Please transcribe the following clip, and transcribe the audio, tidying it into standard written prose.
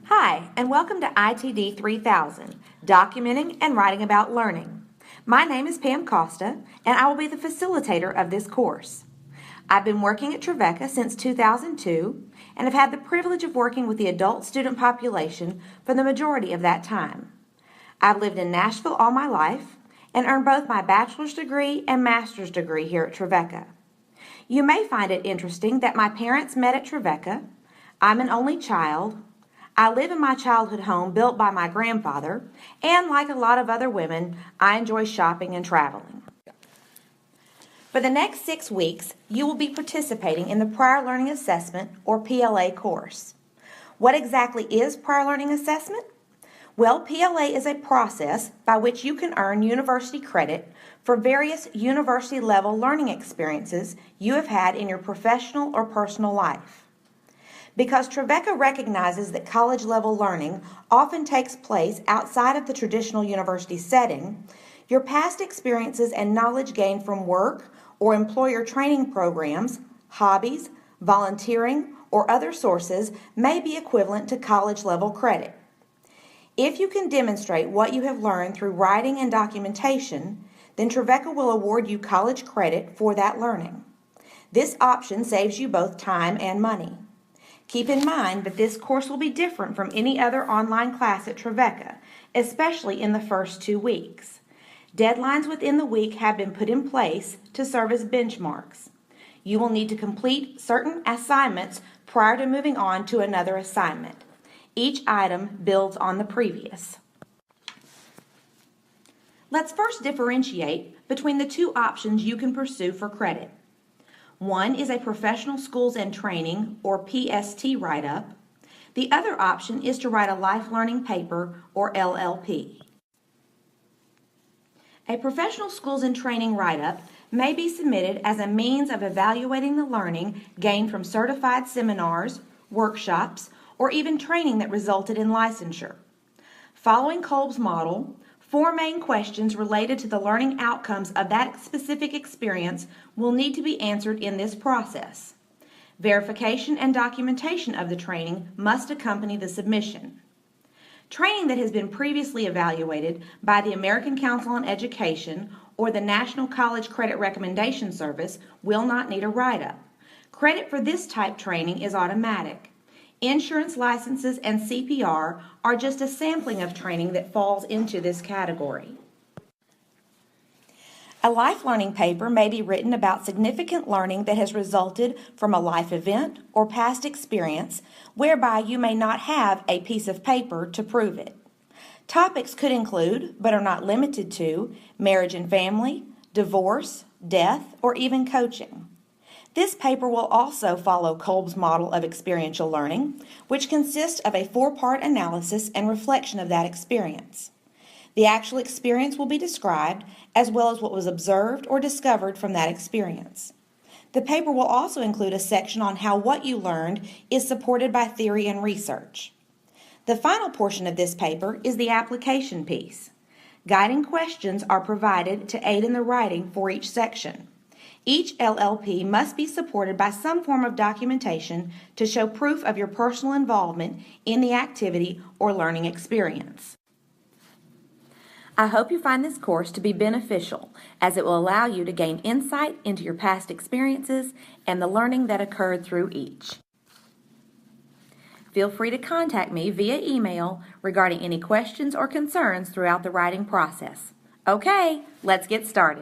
Hi, and welcome to ITD 3000, Documenting and Writing About Learning. My name is Pam Costa, and I will be the facilitator of this course. I've been working at Trevecca since 2002, and have had the privilege of working with the adult student population for the majority of that time. I've lived in Nashville all my life, and earned both my bachelor's degree and master's degree here at Trevecca. You may find it interesting that my parents met at Trevecca. I'm an only child. I live in my childhood home built by my grandfather, and like a lot of other women, I enjoy shopping and traveling. For the next 6 weeks, you will be participating in the Prior Learning Assessment, or PLA course. What exactly is Prior Learning Assessment? Well, PLA is a process by which you can earn university credit for various university-level learning experiences you have had in your professional or personal life. Because Trevecca recognizes that college-level learning often takes place outside of the traditional university setting, your past experiences and knowledge gained from work or employer training programs, hobbies, volunteering, or other sources may be equivalent to college-level credit. If you can demonstrate what you have learned through writing and documentation, then Trevecca will award you college credit for that learning. This option saves you both time and money. Keep in mind that this course will be different from any other online class at Trevecca, especially in the first 2 weeks. Deadlines within the week have been put in place to serve as benchmarks. You will need to complete certain assignments prior to moving on to another assignment. Each item builds on the previous. Let's first differentiate between the two options you can pursue for credit. One is a professional schools and training, or PST write-up. The other option is to write a life learning paper, or LLP. A professional schools and training write-up may be submitted as a means of evaluating the learning gained from certified seminars, workshops, or even training that resulted in licensure. Following Kolb's model, 4 main questions related to the learning outcomes of that specific experience will need to be answered in this process. Verification and documentation of the training must accompany the submission. Training that has been previously evaluated by the American Council on Education or the National College Credit Recommendation Service will not need a write-up. Credit for this type training is automatic. Insurance licenses and CPR are just a sampling of training that falls into this category. A life learning paper may be written about significant learning that has resulted from a life event or past experience whereby you may not have a piece of paper to prove it. Topics could include, but are not limited to, marriage and family, divorce, death, or even coaching. This paper will also follow Kolb's model of experiential learning, which consists of a 4-part analysis and reflection of that experience. The actual experience will be described, as well as what was observed or discovered from that experience. The paper will also include a section on how what you learned is supported by theory and research. The final portion of this paper is the application piece. Guiding questions are provided to aid in the writing for each section. Each LLP must be supported by some form of documentation to show proof of your personal involvement in the activity or learning experience. I hope you find this course to be beneficial, as it will allow you to gain insight into your past experiences and the learning that occurred through each. Feel free to contact me via email regarding any questions or concerns throughout the writing process. Okay, let's get started.